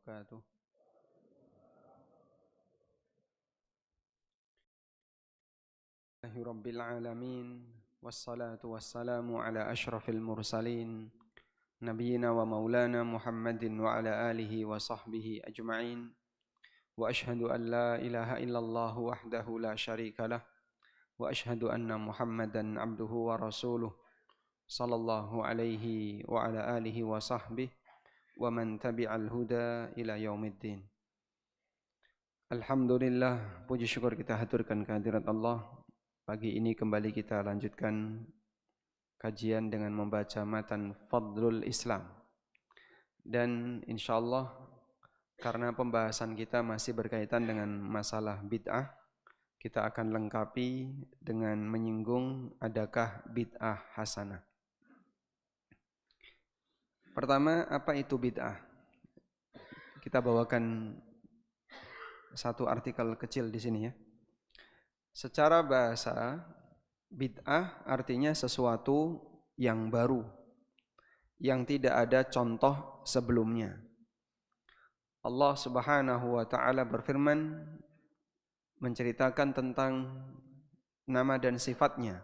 wabarakatuh. Rabbil alamin wassalatu wassalamu ala asyrafil mursalin nabiyyina wa maulana Muhammadin wa ala alihi wa sahbihi ajma'in wa ashhadu an la ilaha illallah wahdahu la syarika lah wa ashhadu anna Muhammadan abduhu wa rasuluh sallallahu alaihi wa ala alihi wa sahbihi wa man tabi'al huda ila yaumiddin. Alhamdulillah, puji syukur kita haturkan kehadirat Allah. Pagi ini kembali kita lanjutkan kajian dengan membaca matan Fadlul Islam. Dan insyaallah karena pembahasan kita masih berkaitan dengan masalah bid'ah, kita akan lengkapi dengan menyinggung adakah bid'ah hasanah. Pertama, apa itu bid'ah? Kita bawakan satu artikel kecil di sini ya. Secara bahasa, bid'ah artinya sesuatu yang baru, yang tidak ada contoh sebelumnya. Allah Subhanahu wa ta'ala berfirman menceritakan tentang nama dan sifatnya.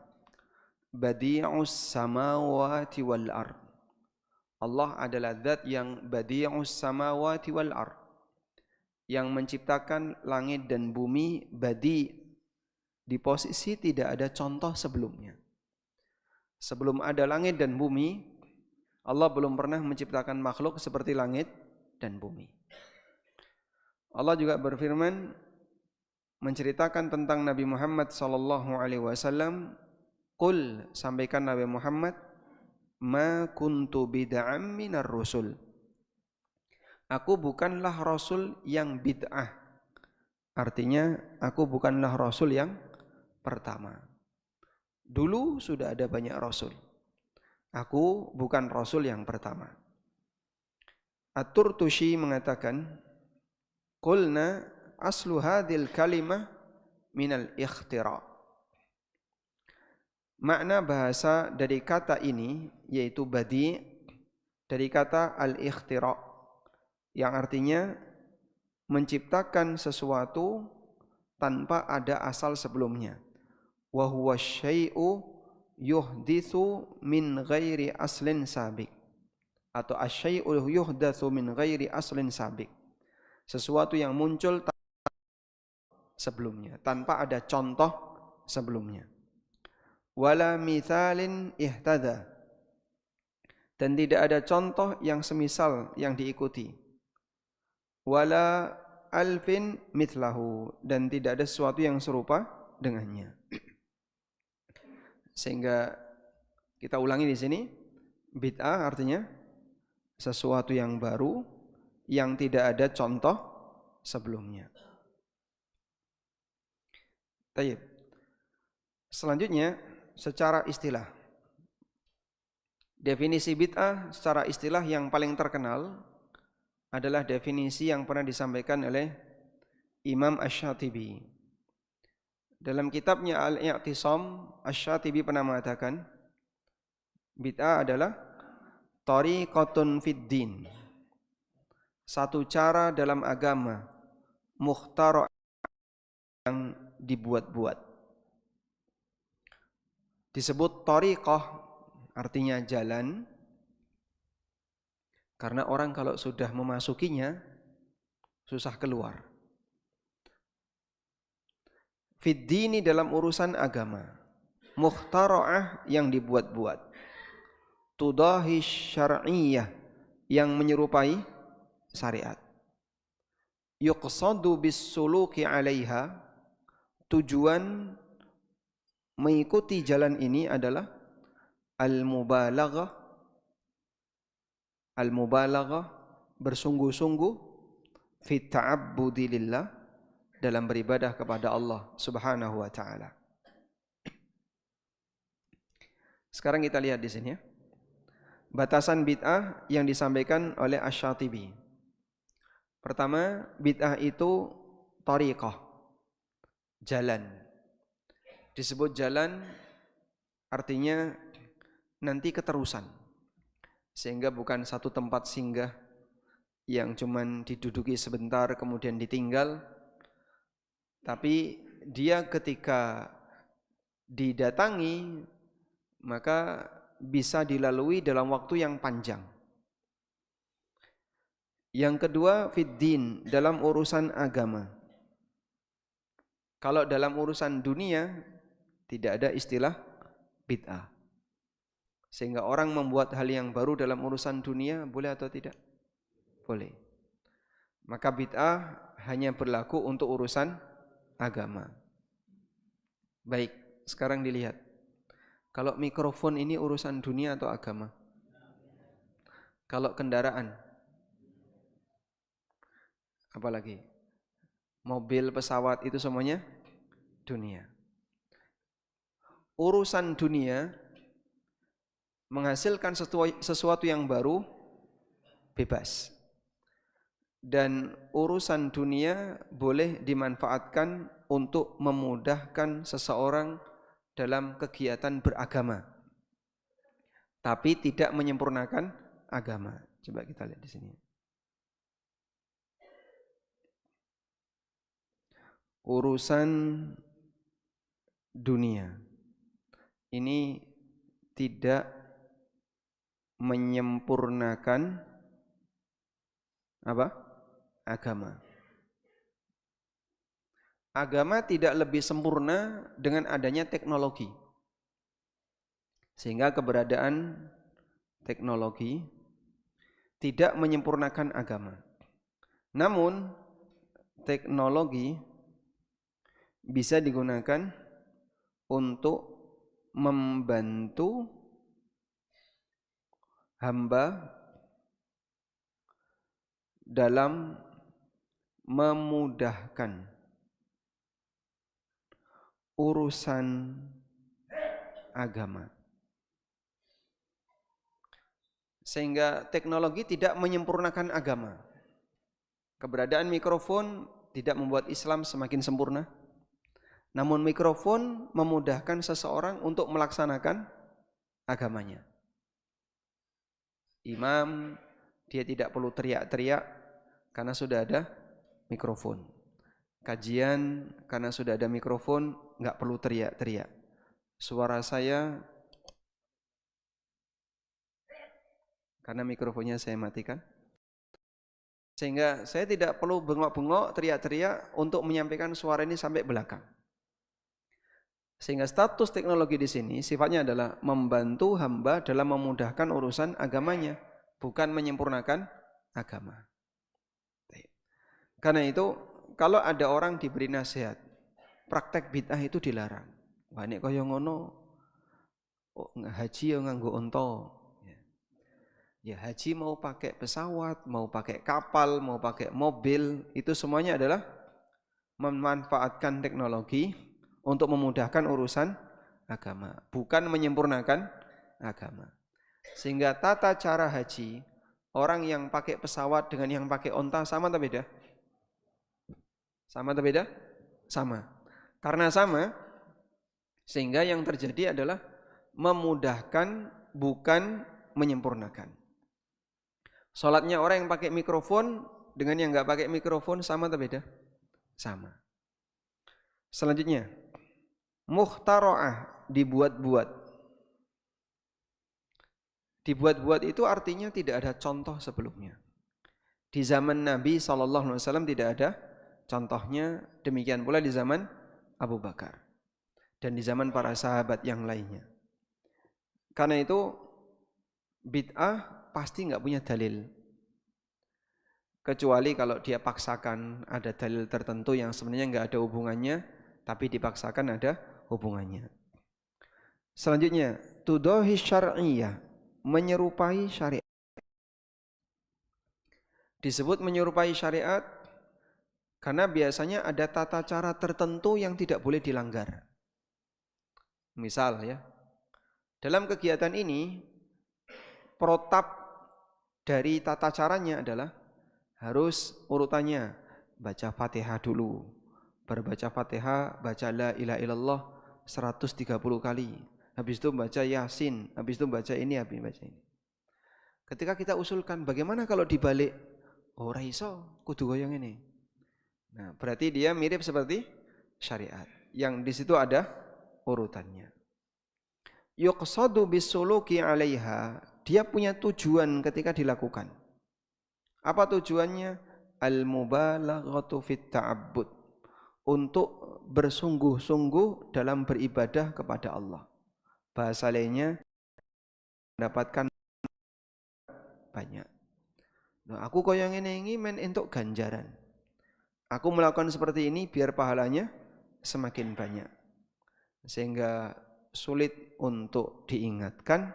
Badi'us samawati wal ard. Allah adalah zat yang badi'us samawati wal ard, yang menciptakan langit dan bumi, badi' di posisi tidak ada contoh sebelumnya. Sebelum ada langit dan bumi, Allah belum pernah menciptakan makhluk seperti langit dan bumi. Allah juga berfirman menceritakan tentang Nabi Muhammad sallallahu alaihi wasallam, "Qul," sampaikan Nabi Muhammad, "ma kuntu bid'am minar rusul." Aku bukanlah rasul yang bid'ah. Artinya aku bukanlah rasul yang pertama. Dulu sudah ada banyak rasul. Aku bukan rasul yang pertama. At-Turtushi mengatakan, "Qulna aslu hadhil kalimah minal ikhtira." Makna bahasa dari kata ini yaitu badi' dari kata al-ikhtira, yang artinya menciptakan sesuatu tanpa ada asal sebelumnya. Wa huwa syai'u yuhditsu min ghairi aslin sabiq, atau asyai'u yuhdatsu min ghairi aslin sabiq, sesuatu yang muncul sebelumnya, tanpa ada contoh sebelumnya. Wala mithalin ihtada, dan tidak ada contoh yang semisal yang diikuti. Wala alfin mithlahu, dan tidak ada sesuatu yang serupa dengannya. Sehingga kita ulangi di sini, bid'ah artinya sesuatu yang baru yang tidak ada contoh sebelumnya. Baik. Selanjutnya secara istilah. Definisi bid'ah secara istilah yang paling terkenal adalah definisi yang pernah disampaikan oleh Imam Asy-Syatibi. Dalam kitabnya Al-I'tisam, Asy-Syatibi pernah mengatakan, bid'ah adalah tariqatun fid din, satu cara dalam agama, mukhtara' yang dibuat-buat. Disebut tariqah artinya jalan, karena orang kalau sudah memasukinya susah keluar. Fid dini dalam urusan agama, mukhtara'ah yang dibuat-buat, tudahi syar'iyyah yang menyerupai syariat, yuqsadu bis suluki 'alaiha, tujuan mengikuti jalan ini adalah al-mubalaghah bersungguh-sungguh fit ta'abbudi lillah, dalam beribadah kepada Allah Subhanahu wa ta'ala. Sekarang kita lihat di sini ya. Batasan bid'ah yang disampaikan oleh Asy-Syatibi. Pertama, bid'ah itu tariqah, jalan. Disebut jalan artinya nanti keterusan. Sehingga bukan satu tempat singgah, yang cuman diduduki sebentar kemudian ditinggal, tapi dia ketika didatangi maka bisa dilalui dalam waktu yang panjang. Yang kedua, fiddin, dalam urusan agama. Kalau dalam urusan dunia tidak ada istilah bid'ah. Sehingga orang membuat hal yang baru dalam urusan dunia boleh atau tidak? Boleh. Maka bid'ah hanya berlaku untuk urusan agama. Baik, sekarang dilihat. Kalau mikrofon ini urusan dunia atau agama? Kalau kendaraan, apalagi mobil, pesawat, itu semuanya dunia. Urusan dunia menghasilkan sesuatu yang baru bebas. Dan urusan dunia boleh dimanfaatkan untuk memudahkan seseorang dalam kegiatan beragama, tapi tidak menyempurnakan agama. Coba kita lihat di sini. Urusan dunia ini tidak menyempurnakan apa? Agama. Agama tidak lebih sempurna dengan adanya teknologi. Sehingga keberadaan teknologi tidak menyempurnakan agama. Namun teknologi bisa digunakan untuk membantu hamba dalam memudahkan urusan agama. Sehingga teknologi tidak menyempurnakan agama. Keberadaan mikrofon tidak membuat Islam semakin sempurna. Namun mikrofon memudahkan seseorang untuk melaksanakan agamanya. Imam, dia tidak perlu teriak-teriak karena sudah ada mikrofon. Kajian, karena sudah ada mikrofon, nggak perlu teriak-teriak. Suara saya, karena mikrofonnya saya matikan, sehingga saya tidak perlu bengok-bengok, teriak-teriak untuk menyampaikan suara ini sampai belakang. Sehingga status teknologi di sini sifatnya adalah membantu hamba dalam memudahkan urusan agamanya, bukan menyempurnakan agama. Karena itu, kalau ada orang diberi nasihat, praktek bid'ah itu dilarang. Wah, nek kaya ngono, haji ya nganggo onto. Ya haji mau pakai pesawat, mau pakai kapal, mau pakai mobil, itu semuanya adalah memanfaatkan teknologi untuk memudahkan urusan agama, bukan menyempurnakan agama. Sehingga tata cara haji, orang yang pakai pesawat dengan yang pakai onta sama atau beda? Sama atau beda? Sama. Karena sama, sehingga yang terjadi adalah memudahkan, bukan menyempurnakan. Sholatnya orang yang pakai mikrofon dengan yang nggak pakai mikrofon sama atau beda? Sama. Selanjutnya, mukhtara'ah, dibuat-buat. Dibuat-buat itu artinya tidak ada contoh sebelumnya. Di zaman Nabi SAW tidak ada contohnya, demikian pula di zaman Abu Bakar dan di zaman para sahabat yang lainnya. Karena itu bid'ah pasti nggak punya dalil, kecuali kalau dia paksakan ada dalil tertentu yang sebenarnya nggak ada hubungannya, tapi dipaksakan ada hubungannya. Selanjutnya, tudahi syar'iyah, menyerupai syariat. Disebut menyerupai syariat karena biasanya ada tata cara tertentu yang tidak boleh dilanggar. Misal ya, dalam kegiatan ini protap dari tata caranya adalah harus urutannya baca Fatihah dulu. Berbaca Fatihah, baca la ilaha illallah 130 kali. Habis itu baca Yasin, habis itu baca ini, habis baca ini. Ketika kita usulkan bagaimana kalau dibalik, ora iso, kudu kaya ngene. Nah, berarti dia mirip seperti syariat. Yang di situ ada urutannya. Yuqsadu bisuluki 'alaiha, dia punya tujuan ketika dilakukan. Apa tujuannya? Al-mubalaghatu fit ta'abbud, untuk bersungguh-sungguh dalam beribadah kepada Allah. Bahasa lainnya mendapatkan banyak. Nah, aku kaya ngene iki men entuk ganjaran. Aku melakukan seperti ini biar pahalanya semakin banyak. Sehingga sulit untuk diingatkan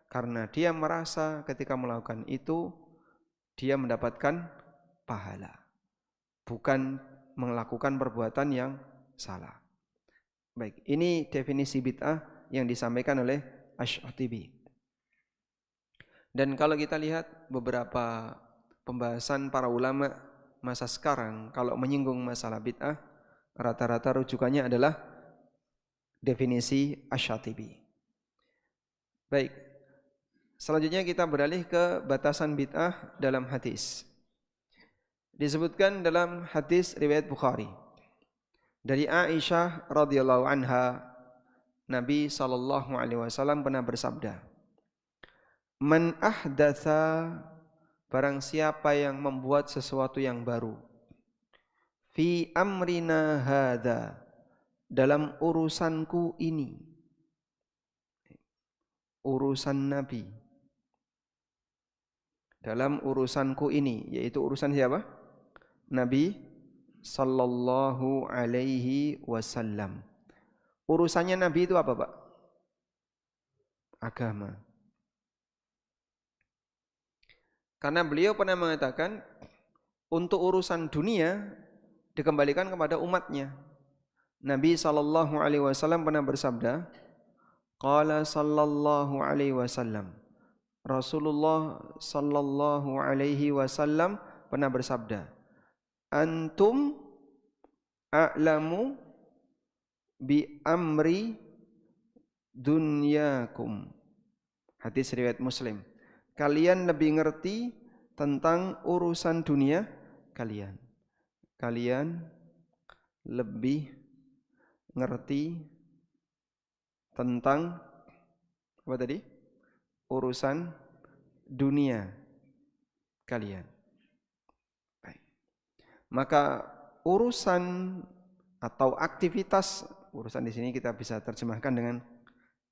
karena dia merasa ketika melakukan itu dia mendapatkan pahala, bukan melakukan perbuatan yang salah. Baik, ini definisi bid'ah yang disampaikan oleh Asy-Syatibi. Dan kalau kita lihat beberapa pembahasan para ulama masa sekarang kalau menyinggung masalah bid'ah, rata-rata rujukannya adalah definisi Asy-Syatibi. Baik, selanjutnya kita beralih ke batasan bid'ah dalam hadis. Disebutkan dalam hadis riwayat Bukhari dari Aisyah radhiyallahu anha, Nabi sallallahu alaihi wasallam pernah bersabda, "Man ahdatsa, barang siapa yang membuat sesuatu yang baru, fi amrina hadza, dalam urusanku ini." Urusan Nabi. Dalam urusanku ini, yaitu urusan siapa? Nabi sallallahu alaihi wasallam. Urusannya Nabi itu apa, Pak? Agama. Karena beliau pernah mengatakan untuk urusan dunia dikembalikan kepada umatnya. Nabi sallallahu alaihi wasallam pernah bersabda, qala sallallahu alaihi wasallam, Rasulullah sallallahu alaihi wasallam pernah bersabda, antum a'lamu bi amri dunyakum. Hadis riwayat Muslim. Kalian lebih ngerti tentang urusan dunia kalian. Kalian lebih ngerti tentang apa tadi? Urusan dunia kalian. Baik. Maka urusan atau aktivitas, urusan di sini kita bisa terjemahkan dengan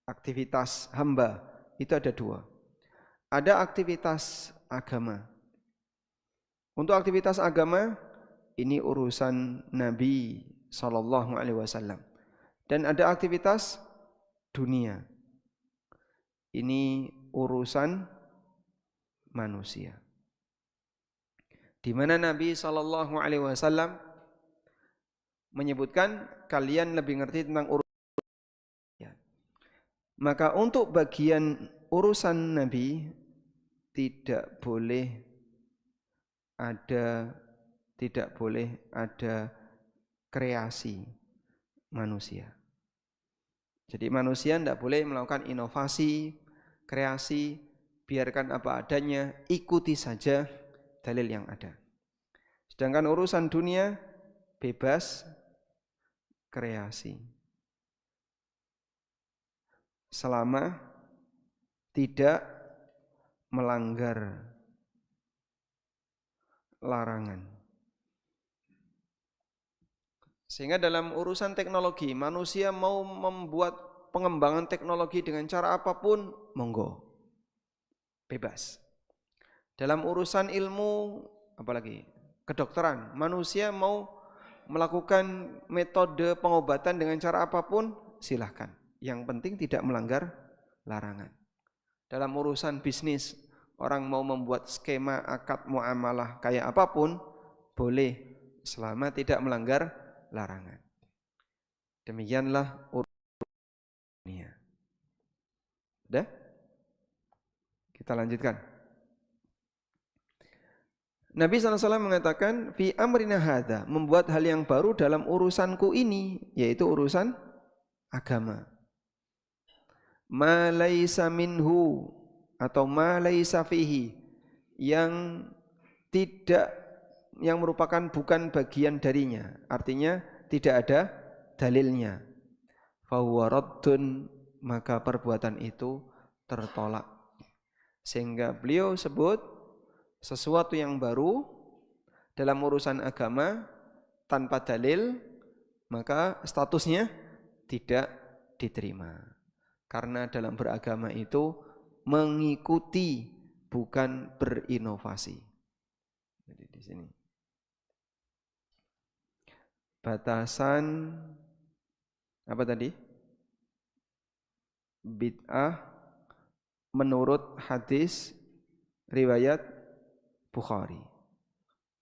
aktivitas hamba, itu ada dua. Ada aktivitas agama. Untuk aktivitas agama ini urusan Nabi sallallahu alaihi wasallam. Dan ada aktivitas dunia. Ini urusan manusia. Di mana Nabi sallallahu alaihi wasallam menyebutkan kalian lebih ngerti tentang urusan. Maka untuk bagian urusan Nabi tidak boleh ada kreasi manusia. Jadi manusia tidak boleh melakukan inovasi, kreasi, biarkan apa adanya, ikuti saja dalil yang ada. Sedangkan urusan dunia bebas kreasi. Selama tidak melanggar larangan. Sehingga dalam urusan teknologi, manusia mau membuat pengembangan teknologi dengan cara apapun, monggo. Bebas. Dalam urusan ilmu, apalagi kedokteran, manusia mau melakukan metode pengobatan dengan cara apapun, silahkan. Yang penting tidak melanggar larangan. Dalam urusan bisnis, orang mau membuat skema akad muamalah kayak apapun, boleh selama tidak melanggar larangan. Demikianlah urusannya. Sudah? Kita lanjutkan. Nabi SAW mengatakan, fi amrina hadza, membuat hal yang baru dalam urusanku ini, yaitu urusan agama. Ma laisa minhu atau ma laisa fihi, yang tidak yang merupakan bukan bagian darinya, artinya tidak ada dalilnya, fahuwa raddun, maka perbuatan itu tertolak. Sehingga beliau sebut sesuatu yang baru dalam urusan agama tanpa dalil, maka statusnya tidak diterima. Karena dalam beragama itu mengikuti, bukan berinovasi. Jadi di sini batasan apa tadi? Bid'ah menurut hadis riwayat Bukhari.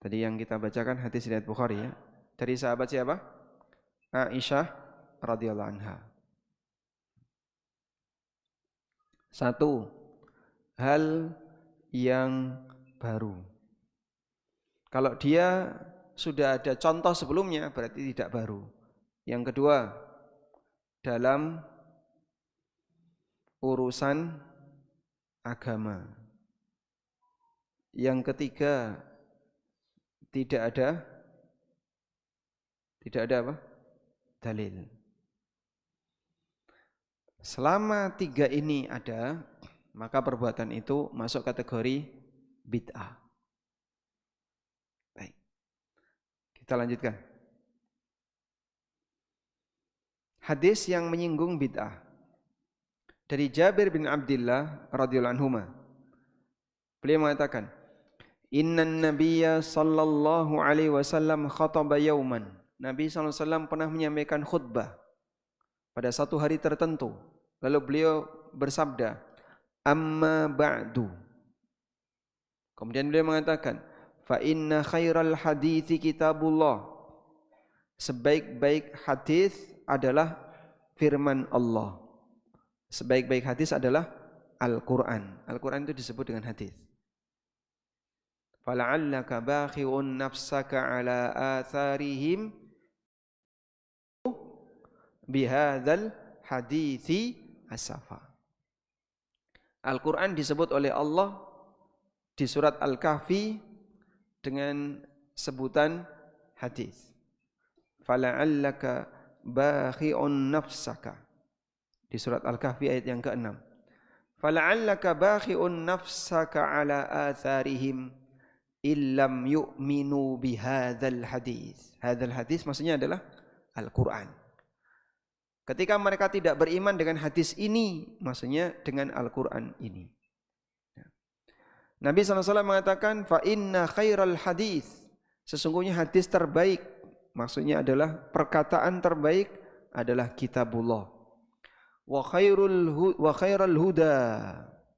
Tadi yang kita bacakan hadis riwayat Bukhari ya. Dari sahabat siapa? Aisyah radhiyallahu anha. Satu, hal yang baru. Kalau dia sudah ada contoh sebelumnya berarti tidak baru. Yang kedua, dalam urusan agama. Yang ketiga, tidak ada apa? Dalil. Selama tiga ini ada, maka perbuatan itu masuk kategori bid'ah. Baik. Kita lanjutkan. Hadis yang menyinggung bid'ah. Dari Jabir bin Abdullah radhiyallahu anhuma. Beliau mengatakan, "Innan nabiyya sallallahu alaihi wasallam khataba yauman." Nabi sallallahu alaihi wasallam pernah menyampaikan khutbah pada satu hari tertentu. Lalu beliau bersabda, "Amma ba'du." Kemudian beliau mengatakan, "Fa inna khairal hadithi kitabullah." Sebaik-baik hadis adalah firman Allah. Sebaik-baik hadis adalah Al-Quran. Al-Quran itu disebut dengan hadis. "Fala'allaka bakhi'un nafsaka ala atharihim bihadzal hadithi asafa." Al-Quran disebut oleh Allah di surat Al-Kahfi dengan sebutan hadis. Fala'allaka bakhi'un nafsaka. Di surat Al-Kahfi ayat yang ke-6. Fala'allaka bakhi'un nafsaka ala atharihim illam yu'minu bihadzal hadis. Hadzal hadis maksudnya adalah Al-Quran. Ketika mereka tidak beriman dengan hadis ini, maksudnya dengan Al-Quran ini. Nabi SAW mengatakan, fa inna khairal hadis. Sesungguhnya hadis terbaik, maksudnya adalah perkataan terbaik adalah kitabullah. Wa khairal huda.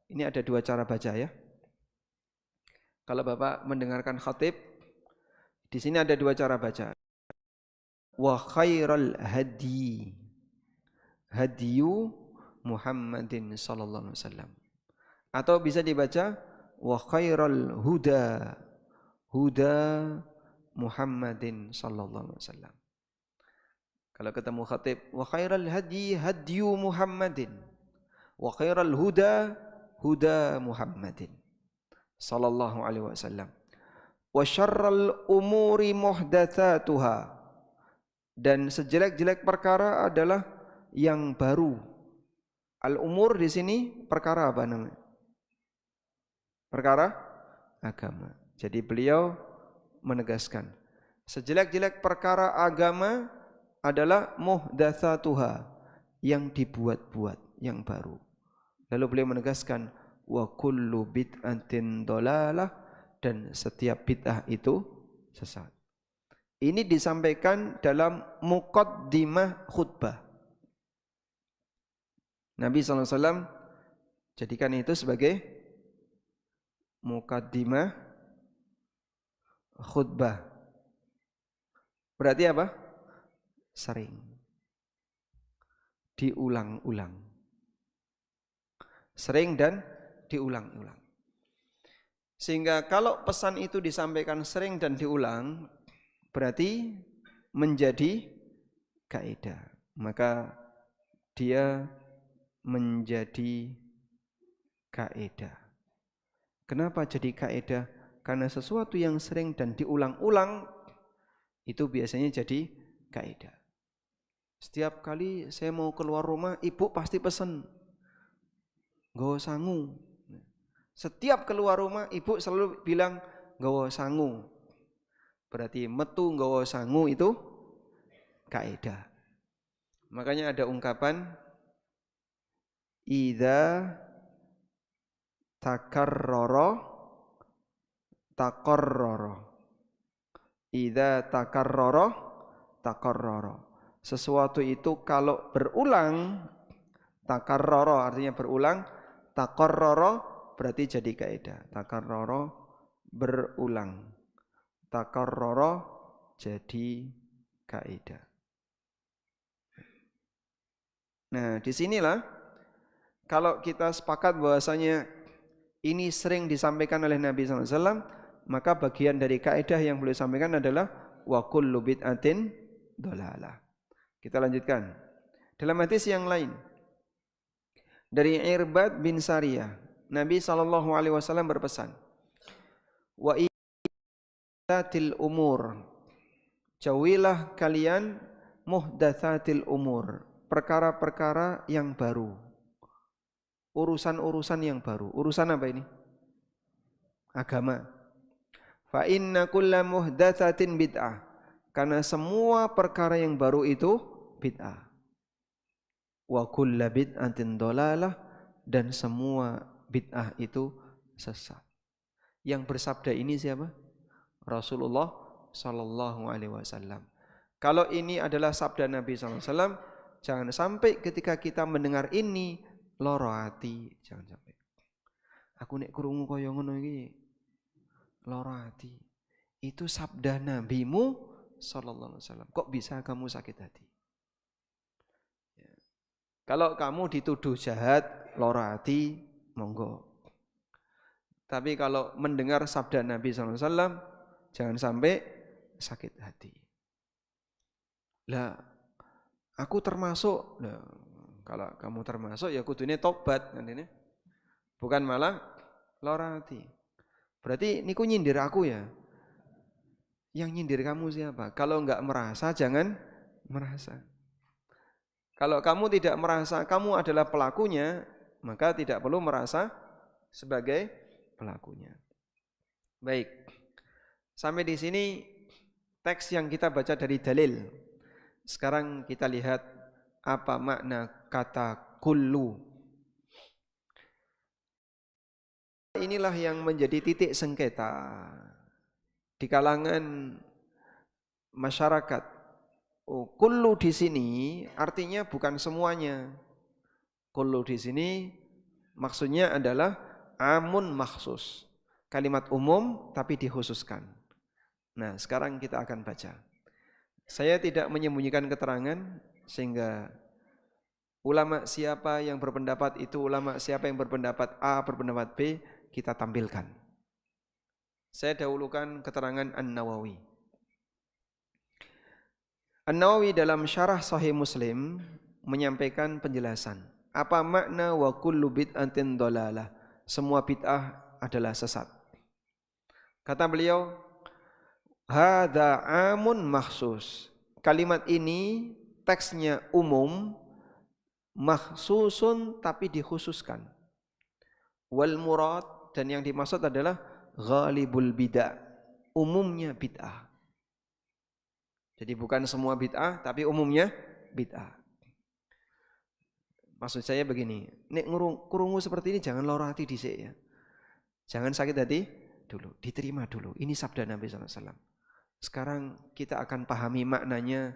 Ini ada dua cara baca ya. Kalau Bapak mendengarkan khatib, di sini ada dua cara baca. Wa khairal hadi. Hadiyu Muhammadin sallallahu alaihi wasallam. Atau bisa dibaca wa khairal huda. Huda Muhammadin sallallahu alaihi wasallam. Kalau ketemu khatib, wa khairal hadi hadiyu Muhammadin. Wa khairal huda huda Muhammadin sallallahu alaihi wasallam. Wa syarral umuri muhdatsatuha. Dan sejelek-jelek perkara adalah yang baru. Al-umur di sini perkara apa namanya? Perkara agama. Jadi beliau menegaskan, sejelek-jelek perkara agama adalah muhdatsatuha, yang dibuat-buat, yang baru. Lalu beliau menegaskan, wa kullu bid'atin dhalalah, dan setiap bid'ah itu sesat. Ini disampaikan dalam muqaddimah khutbah. Nabi SAW jadikan itu sebagai muqaddimah khutbah. Berarti apa? Sering. Diulang-ulang. Sering dan diulang-ulang. Sehingga kalau pesan itu disampaikan sering dan diulang, berarti menjadi kaidah. Maka dia menjadi kaidah. Kenapa jadi kaidah? Karena sesuatu yang sering dan diulang-ulang itu biasanya jadi kaidah. Setiap kali saya mau keluar rumah, ibu pasti pesen nggawa sangu. Setiap keluar rumah, ibu selalu bilang nggawa sangu. Berarti metu nggawa sangu itu kaidah. Makanya ada ungkapan idza takarrara taqarrara. Idza takarrara taqarrara. Sesuatu itu kalau berulang, takarrara artinya berulang, taqarrara berarti jadi kaidah. Takarrara berulang, taqarrara jadi kaidah. Nah, disinilah kalau kita sepakat bahwasanya ini sering disampaikan oleh Nabi SAW, maka bagian dari kaidah yang beliau sampaikan adalah wa kullu bid'atin dhalalah. Kita lanjutkan. Dalam hadis yang lain dari Irbad bin Sariyah, Nabi SAW berpesan, wa ihdatsil umur, jauhilah kalian muhdatsatil umur, perkara-perkara yang baru, urusan-urusan yang baru. Urusan apa ini? Agama. Fa inna kulla muhdatsatin bid'ah, karena semua perkara yang baru itu bid'ah. Wa kulla bid'atin dhalalah, dan semua bid'ah itu sesat. Yang bersabda ini siapa? Rasulullah sallallahu alaihi wasallam. Kalau ini adalah sabda Nabi sallallahu alaihi wasallam, jangan sampai ketika kita mendengar ini loro ati, jangan sampai. Aku nek krungu kaya ngono iki loro ati. Itu sabda Nabimu sallallahu alaihi wasallam. Kok bisa kamu sakit hati? Ya. Kalau kamu dituduh jahat, loro ati, monggo. Tapi kalau mendengar sabda Nabi sallallahu alaihi wasallam, jangan sampai sakit hati. Lah, aku termasuk. Nah, kalau kamu termasuk ya kudune tobat nanti. Bukan malah lara hati. Berarti niku nyindir aku ya. Yang nyindir kamu siapa? Kalau enggak merasa, jangan merasa. Kalau kamu tidak merasa kamu adalah pelakunya, maka tidak perlu merasa sebagai pelakunya. Baik. Sampai di sini teks yang kita baca dari dalil. Sekarang kita lihat apa makna kata kullu. Inilah yang menjadi titik sengketa di kalangan masyarakat. Oh, kullu di sini artinya bukan semuanya. Kullu di sini maksudnya adalah amun maksus. Kalimat umum tapi dikhususkan. Nah, sekarang kita akan baca. Saya tidak menyembunyikan keterangan sehingga ulama siapa yang berpendapat itu, ulama siapa yang berpendapat A, berpendapat B, kita tampilkan. Saya dahulukan keterangan An-Nawawi. An-Nawawi dalam syarah Sahih Muslim menyampaikan penjelasan. Apa makna wa kullu bid'atin dhalalah? Semua bid'ah adalah sesat. Kata beliau, hadza amun makhsus. Kalimat ini teksnya umum, makhsusun tapi dikhususkan. Wal murad, dan yang dimaksud adalah ghalibul bid'ah, umumnya bid'ah. Jadi bukan semua bid'ah tapi umumnya bid'ah. Maksud saya begini, nek krungu seperti ini jangan lara hati dhisik ya. Jangan sakit hati dulu, diterima dulu. Ini sabda Nabi SAW. Sekarang kita akan pahami maknanya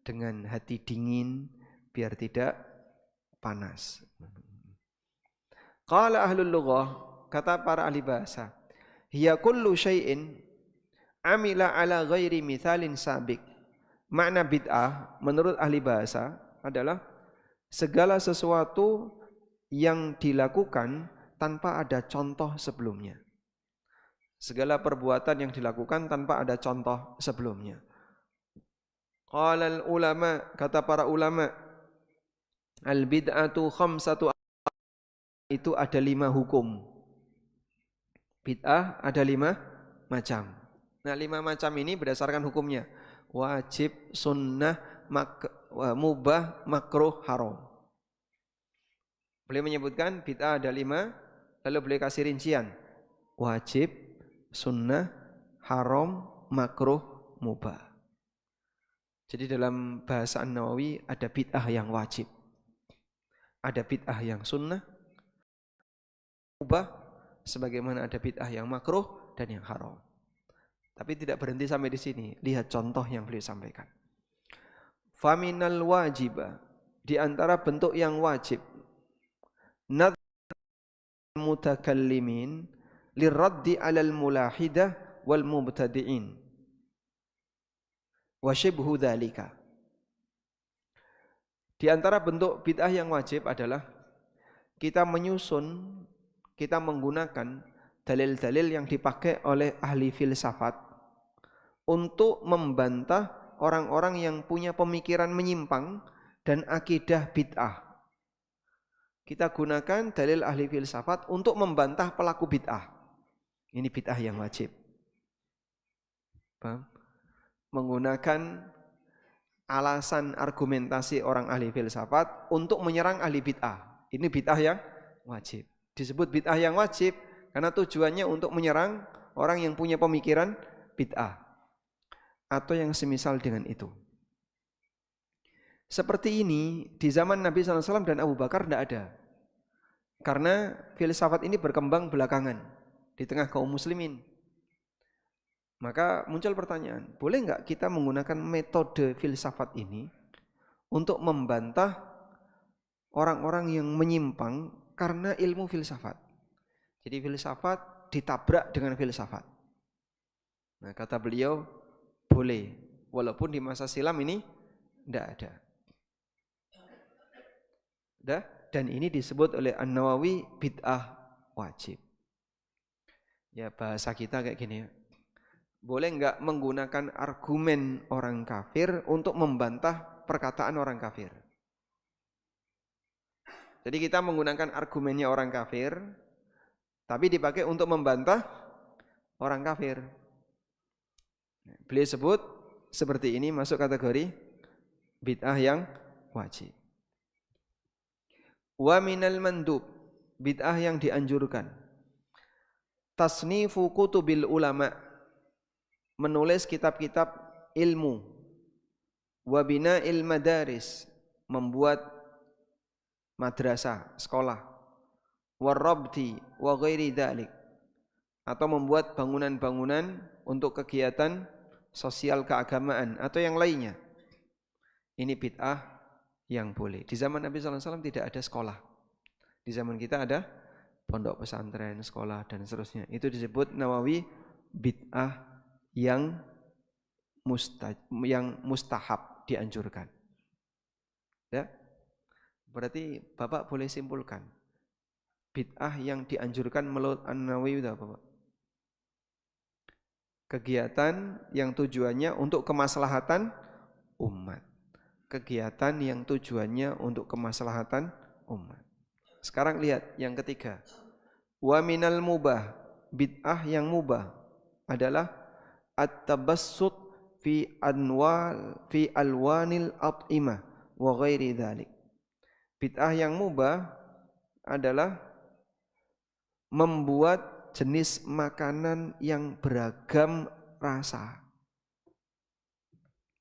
dengan hati dingin biar tidak panas. Qala ahlul lughah, kata para ahli bahasa, hiya kullu syai'in amila ala ghairi mithalin sabiq. Makna bid'ah menurut ahli bahasa adalah segala sesuatu yang dilakukan tanpa ada contoh sebelumnya. Segala perbuatan yang dilakukan tanpa ada contoh sebelumnya. Qala ulama, kata para ulama, al bid'atu khamsatu, itu ada 5 hukum. Bid'ah ada 5 macam. Nah, 5 macam ini berdasarkan hukumnya. Wajib, sunnah, mubah, makruh, haram. Beliau menyebutkan bid'ah ada 5, lalu beliau kasih rincian. Wajib, sunnah, haram, makruh, mubah. Jadi dalam bahasa An-Nawawi ada bid'ah yang wajib. Ada bid'ah yang sunnah, mubah, sebagaimana ada bid'ah yang makruh dan yang haram. Tapi tidak berhenti sampai di sini. Lihat contoh yang beliau sampaikan. Faminal wajiba, di antara bentuk yang wajib, nadh mutakallimin liraddi alal mulahidah wal mubtadi'in wa shibhu dzalika. Di antara bentuk bid'ah yang wajib adalah kita menyusun, kita menggunakan dalil-dalil yang dipakai oleh ahli filsafat untuk membantah orang-orang yang punya pemikiran menyimpang dan akidah bid'ah. Kita gunakan dalil ahli filsafat untuk membantah pelaku bid'ah. Ini bid'ah yang wajib. Paham? Menggunakan alasan argumentasi orang ahli filsafat untuk menyerang ahli bid'ah. Ini bid'ah yang wajib. Disebut bid'ah yang wajib karena tujuannya untuk menyerang orang yang punya pemikiran bid'ah atau yang semisal dengan itu. Seperti ini di zaman Nabi SAW dan Abu Bakar tidak ada. Karena filsafat ini berkembang belakangan di tengah kaum muslimin. Maka muncul pertanyaan, boleh nggak kita menggunakan metode filsafat ini untuk membantah orang-orang yang menyimpang karena ilmu filsafat. Jadi filsafat ditabrak dengan filsafat. Nah, kata beliau, boleh. Walaupun di masa silam ini tidak ada. Dan ini disebut oleh An-Nawawi bid'ah wajib. Ya bahasa kita kayak gini ya. Boleh enggak menggunakan argumen orang kafir untuk membantah perkataan orang kafir? Jadi kita menggunakan argumennya orang kafir, tapi dipakai untuk membantah orang kafir. Beliau sebut seperti ini masuk kategori bid'ah yang wajib. Wa minal mandub, bid'ah yang dianjurkan. Tasnifu kutubil ulama, menulis kitab-kitab ilmu. Wa bina'il madaris, membuat madrasah, sekolah. Warrabti wa ghairi dzalik, atau membuat bangunan-bangunan untuk kegiatan sosial keagamaan atau yang lainnya. Ini bid'ah yang boleh. Di zaman Nabi SAW tidak ada sekolah. Di zaman kita ada pondok pesantren, sekolah dan seterusnya. Itu disebut Nawawi bid'ah yang mustahab, dianjurkan. Ya. Berarti Bapak boleh simpulkan bid'ah yang dianjurkan menurut An-Nawawi itu apa, Pak? Kegiatan yang tujuannya untuk kemaslahatan umat. Kegiatan yang tujuannya untuk kemaslahatan umat. Sekarang lihat yang ketiga. Wa minal mubah, bid'ah yang mubah adalah at-tabassut fi alwanil at'imah wa ghairi dzalik. Bid'ah yang mubah adalah membuat jenis makanan yang beragam rasa.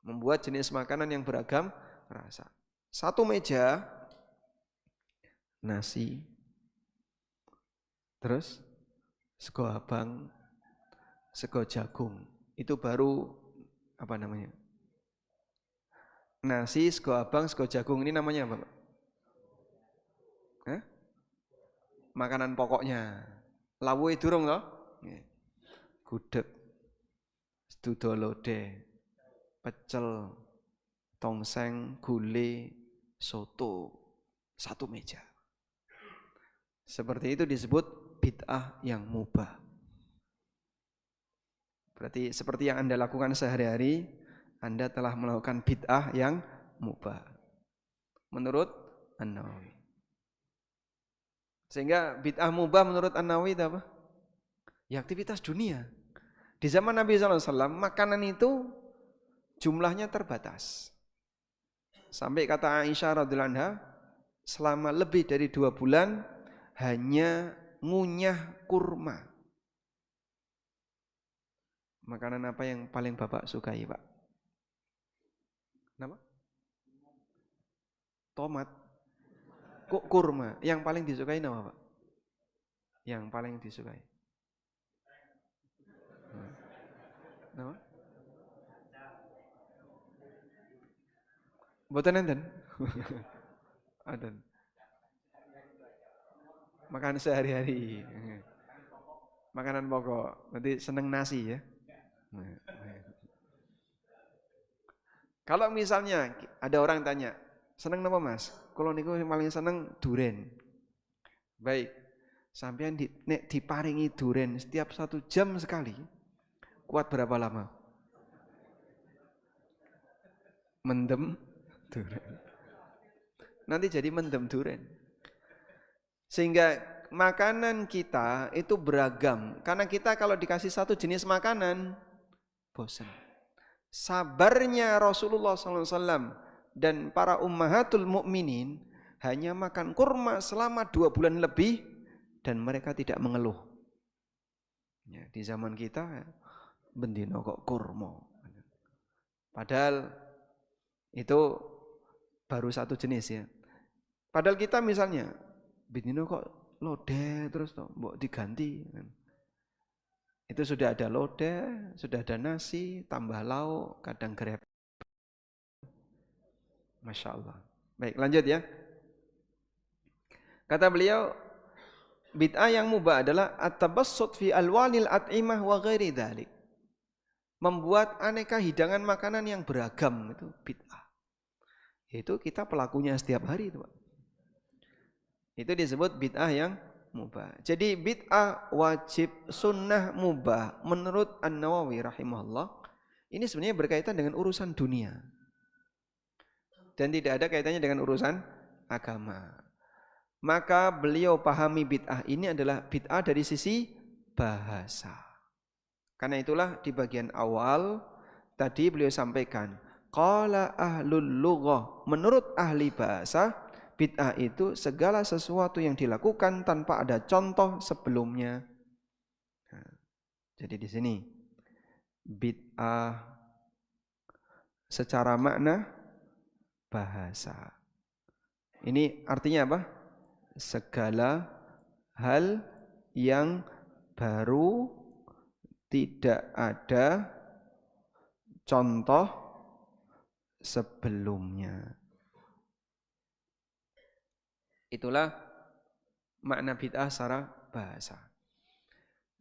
Membuat jenis makanan yang beragam rasa. Satu meja, nasi, terus sego abang, sego jagung. Itu baru apa namanya? Nasi, sego abang, sego jagung. Ini namanya apa, Pak? Hah? Makanan pokoknya. Lawuhe durung toh? Gudeg, sedudo lodeh, pecel, tongseng, gulai, soto, satu meja. Seperti itu disebut bid'ah yang mubah. Berarti seperti yang Anda lakukan sehari-hari, Anda telah melakukan bid'ah yang mubah. Menurut An-Nawawi. Sehingga bid'ah mubah menurut An-Nawawi itu apa? Ya aktivitas dunia. Di zaman Nabi SAW makanan itu jumlahnya terbatas. Sampai kata Aisyah radhiyallahu anha, selama lebih dari 2 bulan hanya ngunyah kurma. Makanan apa yang paling Bapak sukai, Pak? Kenapa? Tomat. Kok kurma? Yang paling disukai nama, Pak? Yang paling disukai. Nama? Mboten enten. Ada. Makan sehari-hari. Makanan pokok. Nanti seneng nasi ya. Kalau misalnya ada orang tanya, seneng apa Mas? Kalau niku paling seneng duren. Baik. Sampean nek diparingi duren setiap 1 jam sekali, kuat berapa lama? Mendem duren. Nanti jadi mendem duren. Sehingga makanan kita itu beragam. Karena kita kalau dikasih 1 jenis makanan, bosan. Sabarnya Rasulullah SAW dan para ummahatul mukminin hanya makan kurma selama 2 bulan lebih dan mereka tidak mengeluh. Ya, di zaman kita bendino kok kurma. Padahal itu baru 1 jenis ya. Padahal kita misalnya bendino kok lodeh terus toh, mbok diganti. Itu sudah ada lodeh, sudah ada nasi, tambah lauk, kadang grep. Masya Allah. Baik, lanjut ya. Kata beliau, bid'ah yang mubah adalah at-tabassut fi alwanil at'imah wa ghairi dzalik. Membuat aneka hidangan makanan yang beragam itu bid'ah. Itu kita pelakunya setiap hari itu, Pak. Itu disebut bid'ah yang mubah. Jadi bid'ah wajib, sunnah mubah menurut An-Nawawi rahimahullah ini sebenarnya berkaitan dengan urusan dunia dan tidak ada kaitannya dengan urusan agama. Maka beliau pahami bid'ah ini adalah bid'ah dari sisi bahasa. Karena itulah di bagian awal tadi beliau sampaikan qala ahlul lughah, menurut ahli bahasa bid'ah itu segala sesuatu yang dilakukan tanpa ada contoh sebelumnya. Nah, jadi di sini bid'ah secara makna bahasa. Ini artinya apa? Segala hal yang baru, tidak ada contoh sebelumnya. Itulah makna bid'ah secara bahasa.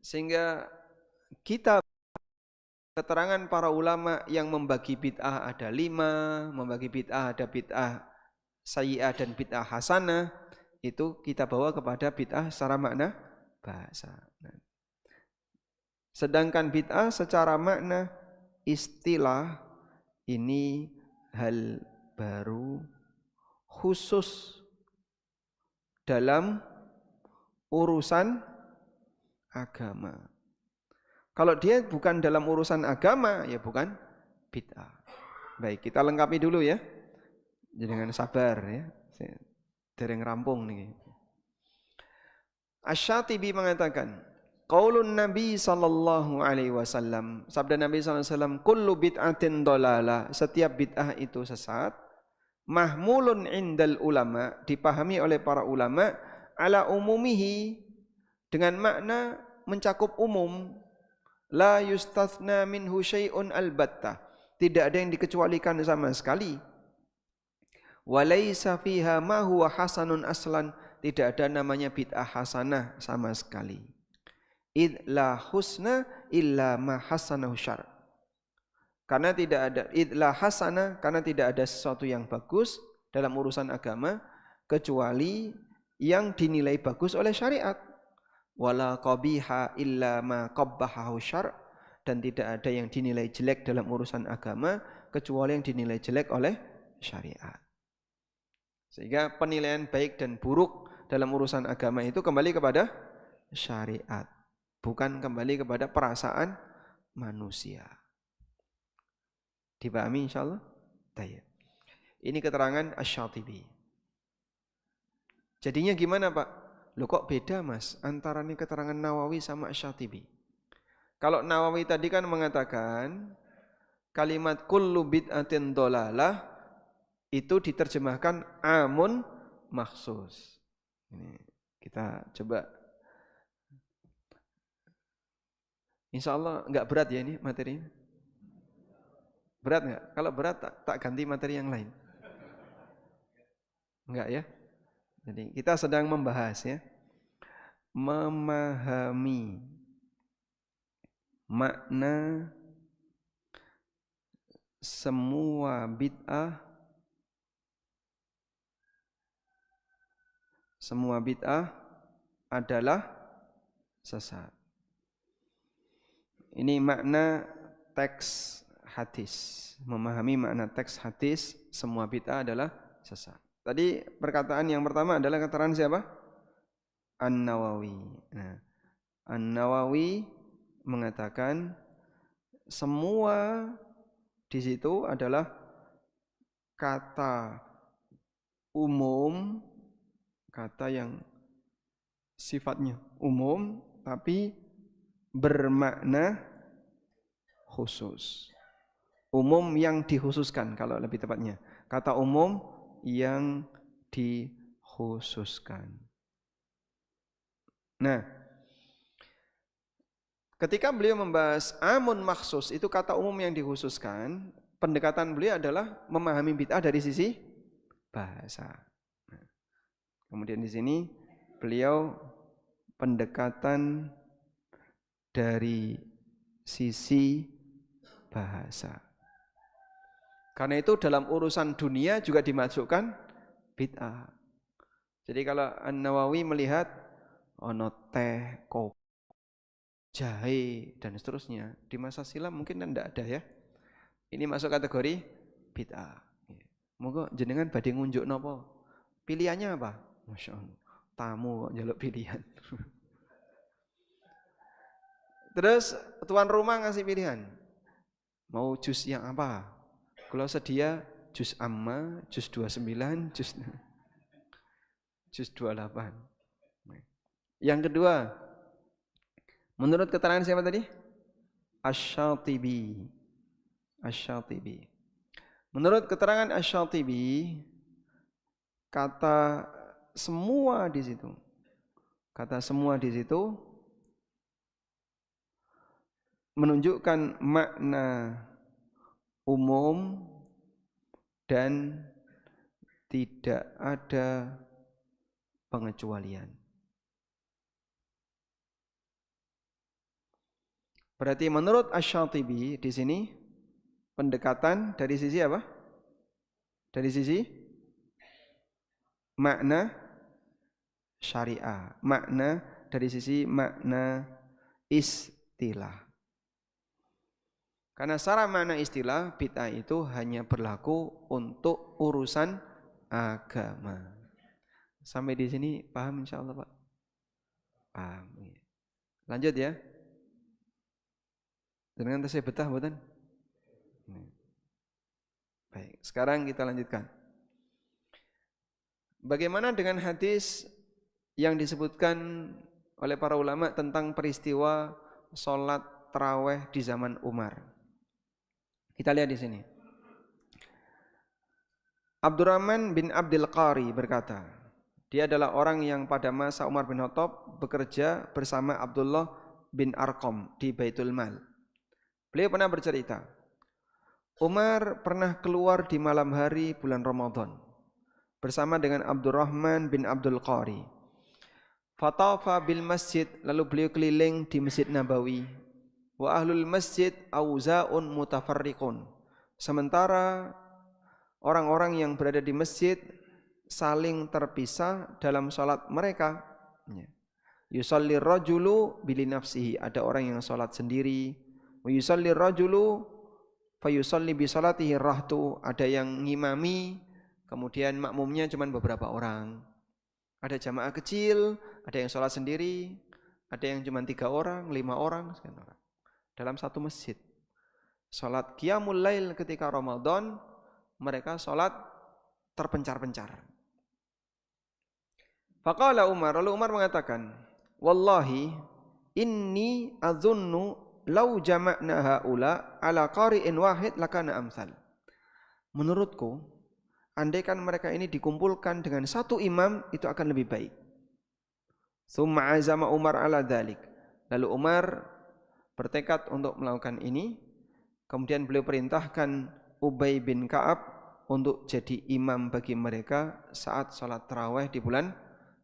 Sehingga kita keterangan para ulama yang membagi bid'ah ada 5, membagi bid'ah ada bid'ah sayyi'ah dan bid'ah hasanah, itu kita bawa kepada bid'ah secara makna bahasa. Sedangkan bid'ah secara makna istilah ini hal baru khusus dalam urusan agama. Kalau dia bukan dalam urusan agama, ya bukan bid'ah. Baik, kita lengkapi dulu ya. Jangan sabar ya. Dereng rampung nih. Asy-Syatibi mengatakan, qaulun Nabi sallallahu alaihi wasallam, sabda Nabi sallallahu alaihi wasallam, kullu bid'atin dhalalah, setiap bid'ah itu sesat. Mahmulun indal ulama, dipahami oleh para ulama, ala umumihi, dengan makna mencakup umum, la yustathna minhu syai'un albattah, tidak ada yang dikecualikan sama sekali. Walaysa fiha ma huwa hasanun aslan, tidak ada namanya bid'ah hasanah sama sekali. Id la husna illa ma hasanahu syar'. Karena tidak ada idlah hasanah, karena tidak ada sesuatu yang bagus dalam urusan agama kecuali yang dinilai bagus oleh syariat. Wala qabiha illa ma qabbahahu syar', dan tidak ada yang dinilai jelek dalam urusan agama kecuali yang dinilai jelek oleh syariat. Sehingga penilaian baik dan buruk dalam urusan agama itu kembali kepada syariat, bukan kembali kepada perasaan manusia. Dipahami insyaallah? Tayyib. Ini keterangan Asy-Syatibi. Jadinya gimana Pak? Loh kok beda Mas antara ini keterangan Nawawi sama Asy-Syatibi? Kalau Nawawi tadi kan mengatakan kalimat kullu bid'atin dhalalah itu diterjemahkan amun makhsus. Ini kita coba. Insya Allah enggak berat ya ini materi. Berat enggak? Kalau berat tak ganti materi yang lain. Enggak ya? Jadi kita sedang membahas ya. Memahami makna semua bid'ah adalah sesat. Ini makna teks hadis. Memahami makna teks hadis, semua bid'ah adalah sesat. Tadi perkataan yang pertama adalah keterangan siapa? An-Nawawi. Nah, An-Nawawi mengatakan semua di situ adalah kata umum, kata yang sifatnya umum tapi bermakna khusus. Umum yang dikhususkan kalau lebih tepatnya. Kata umum yang dikhususkan. Nah, ketika beliau membahas amun maksus, itu kata umum yang dikhususkan, pendekatan beliau adalah memahami bid'ah dari sisi bahasa. Nah, kemudian di sini beliau pendekatan dari sisi bahasa. Karena itu dalam urusan dunia juga dimasukkan bid'ah. Jadi kalau An-Nawawi melihat ono teh, kopi, jahe dan seterusnya, di masa silam mungkin tidak ada ya. Ini masuk kategori bid'ah. Moga jenengan badhe ngunjuk napa? Pilihannya apa? Masya Allah, tamu kok njaluk pilihan. Terus tuan rumah ngasih pilihan. Mau jus yang apa? Kalau sedia jus amma, jus 29, jus 28. Yang kedua, menurut keterangan siapa tadi? Asy-Syatibi. Asy-Syatibi. Menurut keterangan Asy-Syatibi, kata semua di situ. Kata semua di situ menunjukkan makna umum dan tidak ada pengecualian. Berarti menurut Asy-Syatibi di sini pendekatan dari sisi apa? Dari sisi makna syariah, makna dari sisi makna istilah. Karena secara makna istilah bid'ah itu hanya berlaku untuk urusan agama. Sampai di sini paham insyaallah Pak? Paham. Lanjut ya. Dengan tesih betah mboten? Baik, sekarang kita lanjutkan. Bagaimana dengan hadis yang disebutkan oleh para ulama tentang peristiwa sholat tarawih di zaman Umar? Kita lihat di sini. Abdurrahman bin Abdul Qari berkata, dia adalah orang yang pada masa Umar bin Khattab bekerja bersama Abdullah bin Arqam di Baitul Mal. Beliau pernah bercerita, Umar pernah keluar di malam hari bulan Ramadan bersama dengan Abdurrahman bin Abdul Qari. Fatafa bil masjid, lalu beliau keliling di Masjid Nabawi. Wa ahlul masjid auzaun mutafarriqun. Sementara orang-orang yang berada di masjid saling terpisah dalam salat mereka. Yusalli rajulu bili nafsihi, ada orang yang salat sendiri. Wa yusalli rajulu fayusalli bi salatihi rahtu, ada yang ngimami kemudian makmumnya cuma beberapa orang. Ada jamaah kecil, ada yang salat sendiri, ada yang cuma 3 orang, 5 orang, sekian orang. dalam satu masjid. Salat qiyamul lail ketika Ramadan, mereka salat terpencar-pencar. Faqala Umar, lalu Umar mengatakan, "Wallahi inni adzunnu law jama'na haula ala qari'in wahid lakana amsal." Menurutku, andaikan mereka ini dikumpulkan dengan satu imam, itu akan lebih baik. Tsumma azama Umar ala dzalik. Lalu Umar bertekad untuk melakukan ini. Kemudian beliau perintahkan Ubay bin Ka'ab untuk jadi imam bagi mereka saat sholat tarawih di bulan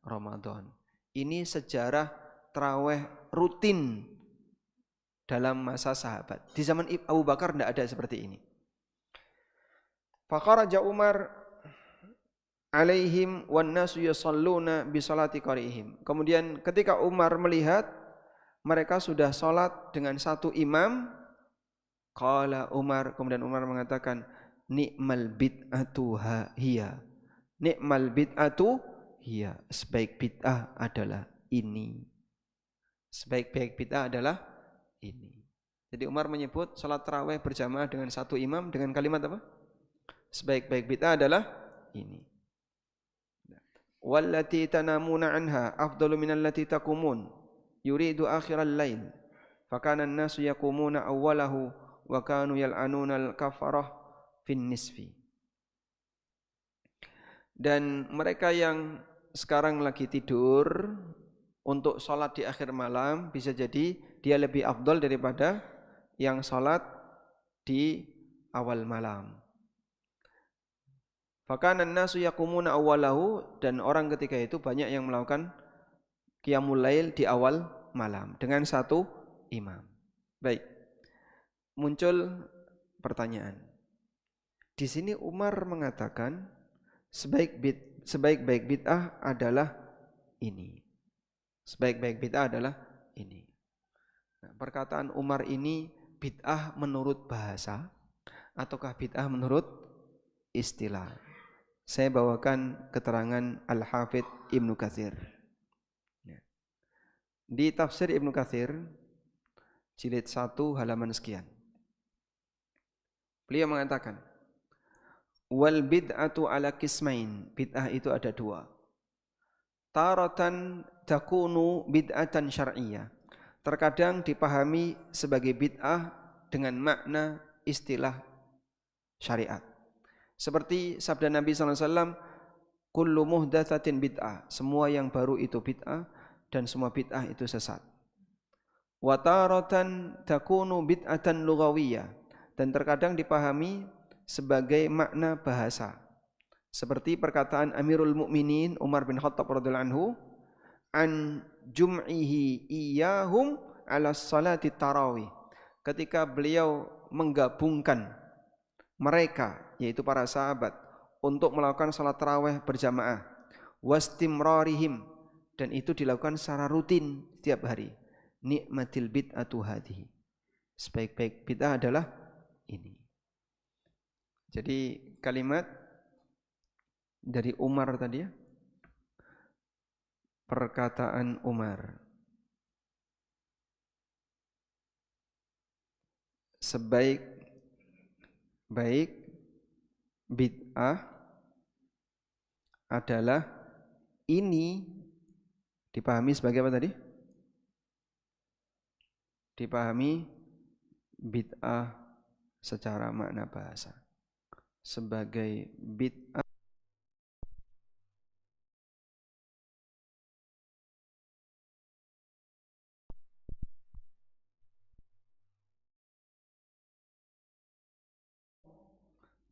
Ramadan. Ini sejarah tarawih rutin dalam masa sahabat. Di zaman Abu Bakar tidak ada seperti ini. Faqaraja Umar alaihim wan nasu yusalluna bi salati qari'ihim. Kemudian ketika Umar melihat mereka sudah sholat dengan satu imam, qala Umar, kemudian Umar mengatakan, ni'mal bid'atu hiya. Ni'mal bid'atu hiya. Sebaik bid'ah adalah ini. Sebaik-baik bid'ah adalah ini. Jadi Umar menyebut salat tarawih berjamaah dengan satu imam dengan kalimat apa? Sebaik-baik bid'ah adalah ini. Wallati tanamuna anha afdalu minallati taqumun yuridu akhiral lail. Fakana an-nasu yaqumuna awwalahu wa kanu yal'anuna al-kafarah fin nisfi. Dan mereka yang sekarang lagi tidur untuk sholat di akhir malam, bisa jadi dia lebih afdal daripada yang sholat di awal malam. Fakana an-nasu yaqumuna awwalahu, dan orang ketika itu banyak yang melakukan qiyamul lail di awal malam dengan satu imam. Baik. Muncul pertanyaan. Di sini Umar mengatakan sebaik-baik bid'ah adalah ini. Sebaik-baik bid'ah adalah ini. Nah, perkataan Umar ini bid'ah menurut bahasa ataukah bid'ah menurut istilah? Saya bawakan keterangan Al-Hafidz Ibnu Katsir. Di tafsir Ibnu Katsir jilid 1 halaman sekian, beliau mengatakan, wal bid'atu ala qismain. Bid'ah itu ada dua. Taratan takunu bid'atan syar'iyyah. Terkadang dipahami sebagai bid'ah dengan makna istilah syariat. Seperti sabda Nabi SAW, kullu muhdatsatin bid'ah. Semua yang baru itu bid'ah dan semua bid'ah itu sesat. Wa taratan takunu bid'atan lughawiyah. Dan terkadang dipahami sebagai makna bahasa. Seperti perkataan Amirul Mukminin Umar bin Khattab radhiyallahu anhu, an jum'ihi iyahum ala salati tarawih. Ketika beliau menggabungkan mereka, yaitu para sahabat, untuk melakukan salat tarawih berjamaah, wastimrarihim, dan itu dilakukan secara rutin setiap hari. Nikmatil bid'atu hadhihi. Sebaik-baik bid'ah adalah ini. Jadi kalimat dari Umar tadi ya, perkataan Umar, sebaik-baik bid'ah adalah ini, dipahami sebagai apa tadi? Dipahami bid'ah secara makna bahasa. Sebagai bid'ah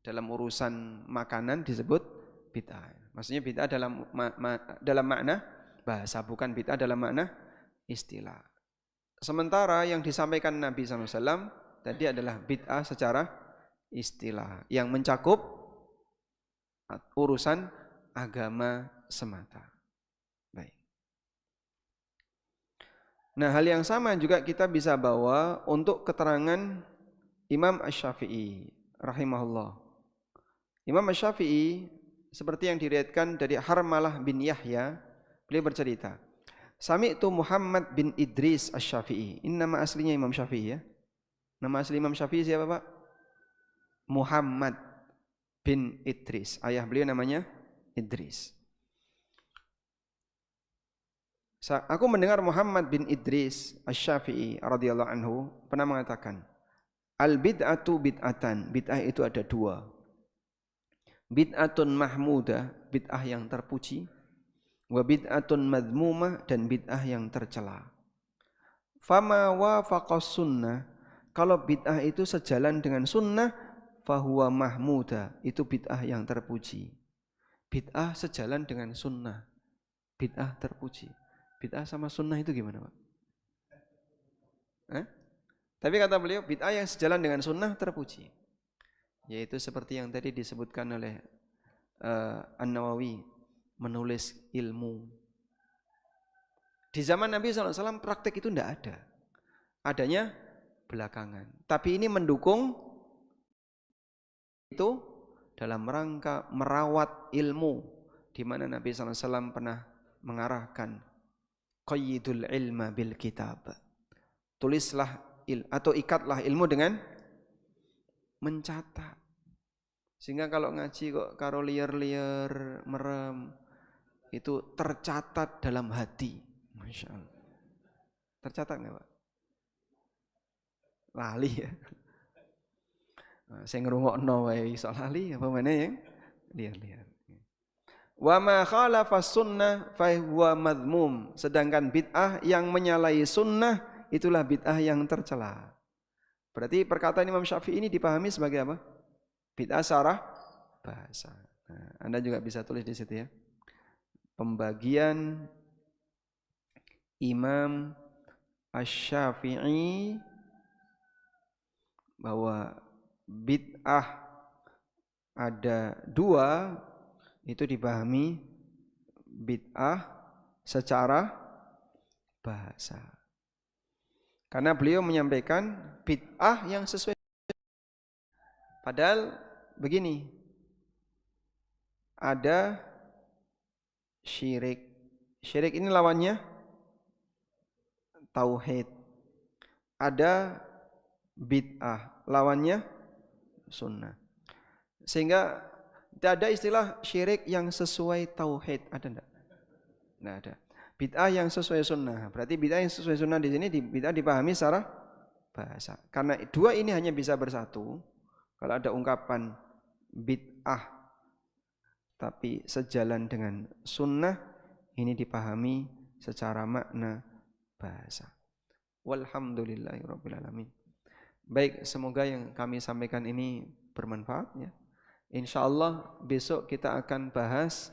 dalam urusan makanan disebut bid'ah. Maksudnya bid'ah dalam makna bahasa, bukan bid'ah dalam makna istilah. Sementara yang disampaikan Nabi SAW tadi adalah bid'ah secara istilah yang mencakup urusan agama semata. Baik. Nah, hal yang sama juga kita bisa bawa untuk keterangan Imam Asy-Syafi'i rahimahullah. Imam Asy-Syafi'i seperti yang diriwayatkan dari Harmalah bin Yahya, beliau bercerita, Sami'tu Muhammad bin Idris Asy-Syafi'i. Ini nama aslinya Imam Syafi'i ya. Nama asli Imam Syafi'i siapa Pak? Muhammad bin Idris. Ayah beliau namanya Idris. Aku mendengar Muhammad bin Idris Asy-Syafi'i radhiyallahu anhu pernah mengatakan, al-bid'atu bid'atan. Bid'ah itu ada dua. Bid'atun mahmudah, bid'ah yang terpuji. Wa bid'atun madmumah, dan bid'ah yang tercela. Fama wafaqas sunnah, kalau bid'ah itu sejalan dengan sunnah, fahuwa mahmudah, itu bid'ah yang terpuji. Bid'ah sejalan dengan sunnah, bid'ah terpuji. Bid'ah sama sunnah itu gimana Pak? Tapi kata beliau, bid'ah yang sejalan dengan sunnah terpuji. Yaitu seperti yang tadi disebutkan oleh An-Nawawi, menulis ilmu. Di zaman Nabi SAW praktek itu tidak ada. Adanya belakangan. Tapi ini mendukung itu dalam rangka merawat ilmu. Di mana Nabi SAW pernah mengarahkan qayyidul ilma bil kitab. Tulislah atau ikatlah ilmu dengan mencatat. Sehingga kalau ngaji kok karo liar-liar merem, itu tercatat dalam hati. Masya Allah. Tercatat nggak Pak? Lali ya. Saya ngerungokno wae iso lali apa mana yang liar-liar. Wa ma khalafa sunnah fa huwa madmum. Sedangkan bid'ah yang menyalahi sunnah itulah bid'ah yang tercela. Berarti perkataan Imam Syafi'i ini dipahami sebagai apa? Bid'ah secara bahasa. Nah, Anda juga bisa tulis di situ ya. Pembagian Imam Asy-Syafi'i bahwa bid'ah ada dua, itu dipahami bid'ah secara bahasa. Karena beliau menyampaikan bid'ah yang sesuai. Padahal begini, ada syirik. Syirik ini lawannya tauhid. Ada bid'ah, lawannya sunnah. Sehingga tidak ada istilah syirik yang sesuai tauhid, ada enggak? Enggak ada. Bid'ah yang sesuai sunnah. Berarti bid'ah yang sesuai sunnah di sini bid'ah dipahami secara bahasa. Karena dua ini hanya bisa bersatu kalau ada ungkapan bid'ah tapi sejalan dengan sunnah, ini dipahami secara makna bahasa. Walhamdulillahirabbil alamin. Baik, semoga yang kami sampaikan ini bermanfaat ya. Insyaallah besok kita akan bahas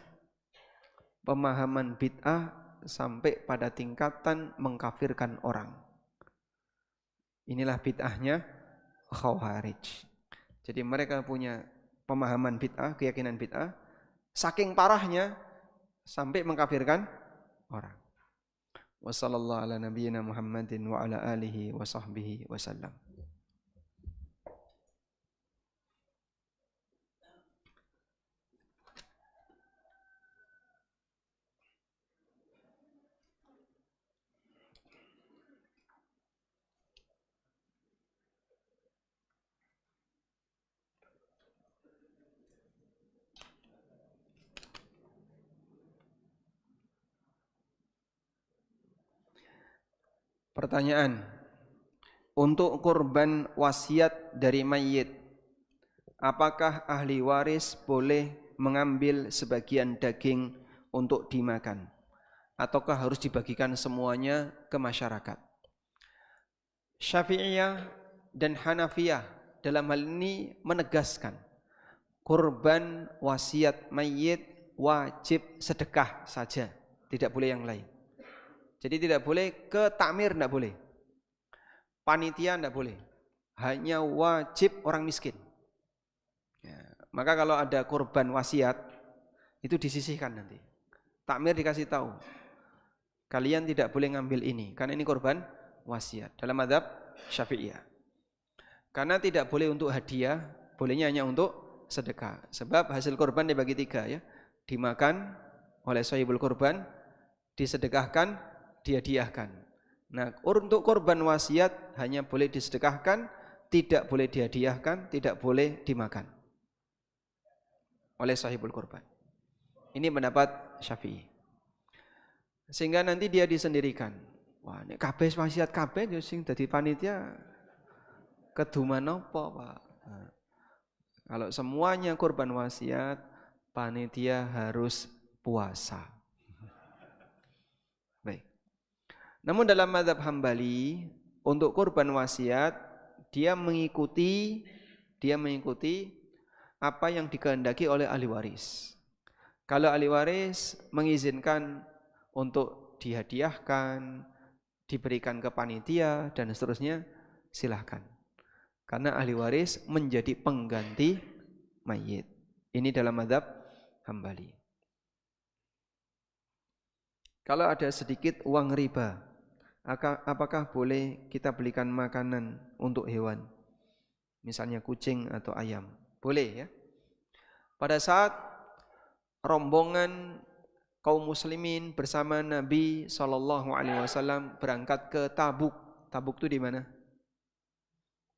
pemahaman bid'ah sampai pada tingkatan mengkafirkan orang. Inilah bid'ahnya Khawarij. Jadi mereka punya pemahaman bid'ah, keyakinan bid'ah, saking parahnya sampai mengkafirkan orang. Wassallallahu ala nabiyyina Muhammadin wa ala alihi wa sahbihi wasallam. Pertanyaan, untuk kurban wasiat dari mayit, apakah ahli waris boleh mengambil sebagian daging untuk dimakan? Ataukah harus dibagikan semuanya ke masyarakat? Syafi'iyah dan Hanafiyah dalam hal ini menegaskan, kurban wasiat mayit wajib sedekah saja, tidak boleh yang lain. Jadi tidak boleh ke takmir, tidak boleh. Panitia tidak boleh. Hanya wajib orang miskin. Ya, maka kalau ada kurban wasiat, itu disisihkan nanti. Takmir dikasih tahu, kalian tidak boleh ngambil ini, karena ini kurban wasiat. Dalam mazhab Syafi'iyah. Karena tidak boleh untuk hadiah, bolehnya hanya untuk sedekah. Sebab hasil kurban dibagi tiga ya. Dimakan oleh sahibul kurban, disedekahkan, dihadiahkan. Nah, untuk korban wasiat hanya boleh disedekahkan tidak boleh dihadiahkan, tidak boleh dimakan oleh sahibul kurban. Ini pendapat Syafi'i. Sehingga nanti dia disendirikan. Wah, nek kabeh wasiat kabeh yo sing dadi panitia keduman apa, Pak? Nah, kalau semuanya kurban wasiat, panitia harus puasa. Baik. Namun dalam mazhab Hambali, untuk kurban wasiat dia mengikuti apa yang dikehendaki oleh ahli waris. Kalau ahli waris mengizinkan untuk dihadiahkan, diberikan ke panitia dan seterusnya, silahkan. Karena ahli waris menjadi pengganti mayit. Ini dalam mazhab Hambali. Kalau ada sedikit uang riba, apakah boleh kita belikan makanan untuk hewan? Misalnya kucing atau ayam. Boleh ya. Pada saat rombongan kaum muslimin bersama Nabi SAW berangkat ke Tabuk. Tabuk itu di mana?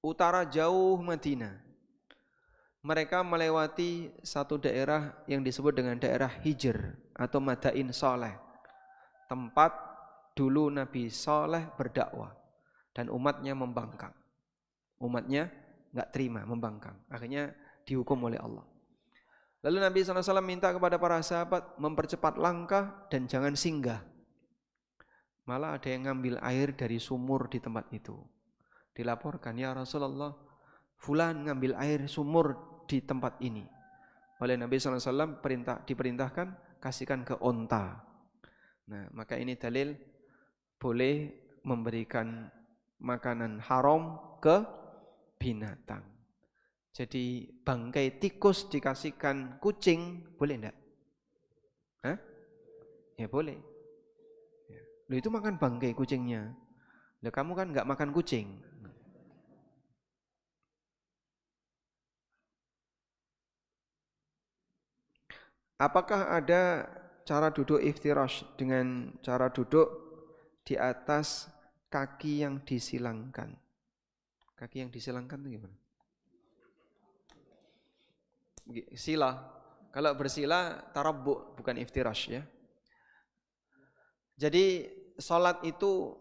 Utara jauh Madinah. Mereka melewati satu daerah yang disebut dengan daerah Hijr atau Madain Saleh. Tempat dulu Nabi Saleh berdakwah dan umatnya membangkang. Umatnya enggak terima, membangkang. Akhirnya dihukum oleh Allah. Lalu Nabi SAW minta kepada para sahabat mempercepat langkah dan jangan singgah. Malah ada yang ngambil air dari sumur di tempat itu. Dilaporkan, ya Rasulullah, fulan ngambil air sumur di tempat ini. Oleh Nabi SAW diperintahkan kasihkan ke onta. Nah, maka ini dalil boleh memberikan makanan haram ke binatang. Jadi bangkai tikus dikasihkan kucing, boleh enggak? Hah? Ya boleh. Loh itu makan bangkai kucingnya. Loh kamu kan enggak makan kucing. Apakah ada cara duduk iftirash dengan cara duduk di atas kaki yang disilangkan? Kaki yang disilangkan itu gimana? Sila. Kalau bersila tarabbu bukan iftirash ya. Jadi salat itu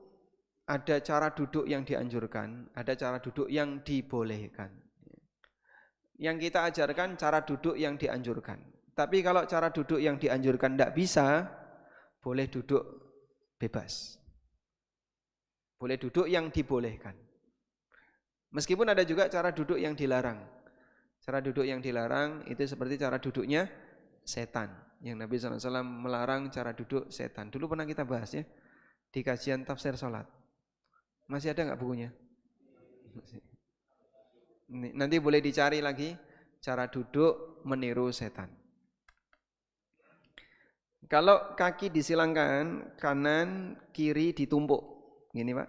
ada cara duduk yang dianjurkan, ada cara duduk yang dibolehkan. Yang kita ajarkan cara duduk yang dianjurkan. Tapi kalau cara duduk yang dianjurkan tidak bisa, boleh duduk bebas. Boleh duduk yang dibolehkan. Meskipun ada juga cara duduk yang dilarang. Cara duduk yang dilarang itu seperti cara duduknya setan. Yang Nabi SAW melarang cara duduk setan. Dulu pernah kita bahas ya, di kajian tafsir salat. Masih ada nggak bukunya? Nanti boleh dicari lagi cara duduk meniru setan. Kalau kaki disilangkan, kanan, kiri ditumpuk. Gini Pak.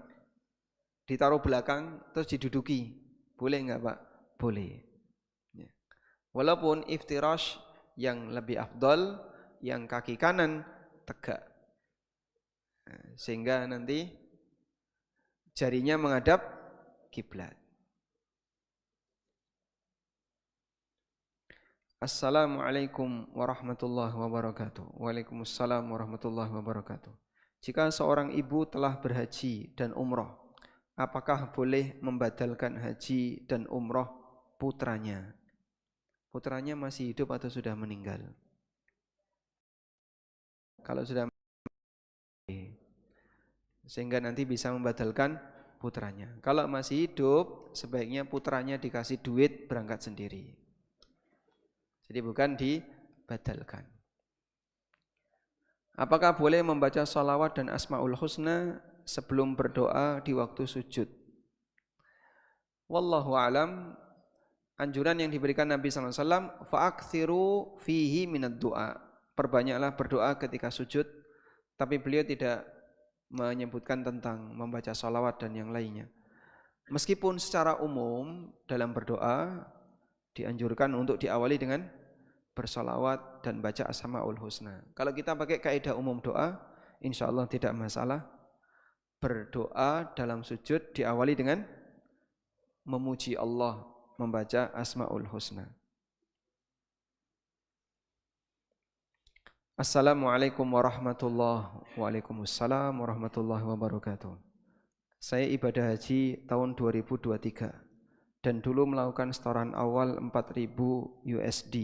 Ditaruh belakang, terus diduduki. Boleh enggak Pak? Boleh. Ya. Walaupun iftirash yang lebih afdal, yang kaki kanan tegak. Sehingga nanti jarinya menghadap kiblat. Assalamualaikum warahmatullahi wabarakatuh. Waalaikumsalam warahmatullahi wabarakatuh. Jika seorang ibu telah berhaji dan umroh, apakah boleh membadalkan haji dan umroh putranya? Putranya masih hidup atau sudah meninggal? Kalau sudah meninggal, sehingga nanti bisa membadalkan putranya. Kalau masih hidup, sebaiknya putranya dikasih duit berangkat sendiri. Jadi bukan dibadalkan. Apakah boleh membaca sholawat dan asmaul husna sebelum berdoa di waktu sujud? Wallahu alam. Anjuran yang diberikan Nabi SAW, fa'akthiru fihi minad du'a. Perbanyaklah berdoa ketika sujud. Tapi beliau tidak menyebutkan tentang membaca sholawat dan yang lainnya. Meskipun secara umum dalam berdoa dianjurkan untuk diawali dengan bersolawat dan baca asmaul husna. Kalau kita pakai kaidah umum doa, insya Allah tidak masalah. Berdoa dalam sujud diawali dengan memuji Allah, membaca Asmaul Husna. Assalamualaikum Waalaikumsalam warahmatullahi wabarakatuh. Saya ibadah haji tahun 2023 dan dulu melakukan setoran awal 4.000 USD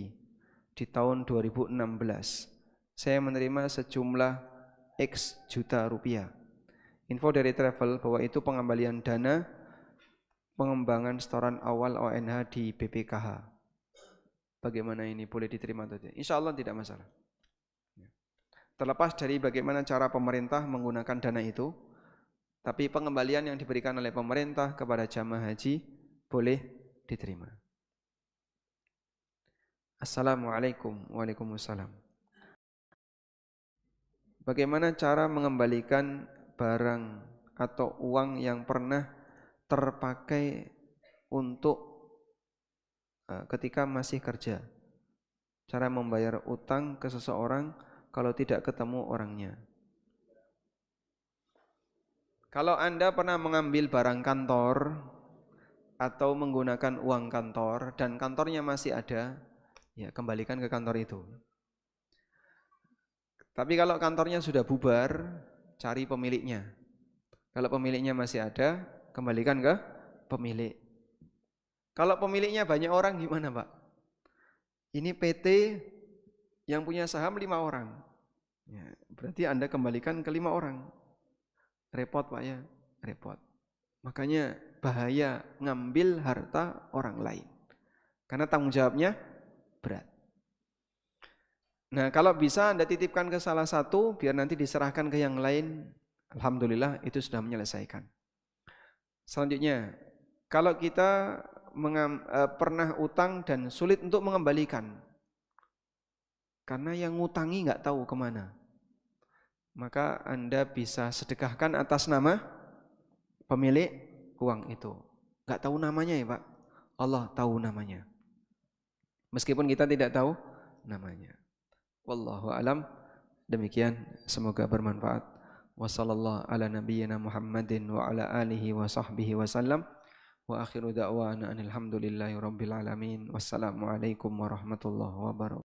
di tahun 2016. Saya menerima sejumlah X juta rupiah. Info dari travel bahwa itu pengembalian dana pengembangan setoran awal ONH di BPKH. Bagaimana ini, boleh diterima atau tidak? Insya Allah tidak masalah. Terlepas dari bagaimana cara pemerintah menggunakan dana itu, tapi pengembalian yang diberikan oleh pemerintah kepada jamaah haji boleh diterima. Assalamualaikum Waalaikumsalam. Bagaimana cara mengembalikan barang atau uang yang pernah terpakai untuk ketika masih kerja? Cara membayar utang ke seseorang kalau tidak ketemu orangnya. Kalau Anda pernah mengambil barang kantor atau menggunakan uang kantor dan kantornya masih ada, ya kembalikan ke kantor itu. Tapi kalau kantornya sudah bubar, cari pemiliknya. Kalau pemiliknya masih ada, kembalikan ke pemilik. Kalau pemiliknya banyak orang gimana, Pak? Ini PT yang punya saham 5 orang. Ya, berarti Anda kembalikan ke 5 orang. Repot Pak ya, repot. Makanya bahaya ngambil harta orang lain. Karena tanggung jawabnya berat. Nah, kalau bisa Anda titipkan ke salah satu, biar nanti diserahkan ke yang lain. Alhamdulillah itu sudah menyelesaikan. Selanjutnya, kalau kita pernah utang dan sulit untuk mengembalikan, karena yang ngutangi nggak tahu kemana, maka Anda bisa sedekahkan atas nama pemilik uang itu. Nggak tahu namanya ya Pak, Allah tahu namanya. Meskipun kita tidak tahu namanya. Wallahu alam. Demikian, semoga bermanfaat. Wassallallahu ala nabiyyina Muhammadin wa ala alihi wa sahbihi wasallam. Wa akhiru da'wana anil hamdulillahi rabbil alamin. Wassalamualaikum warahmatullahi wabarakatuh.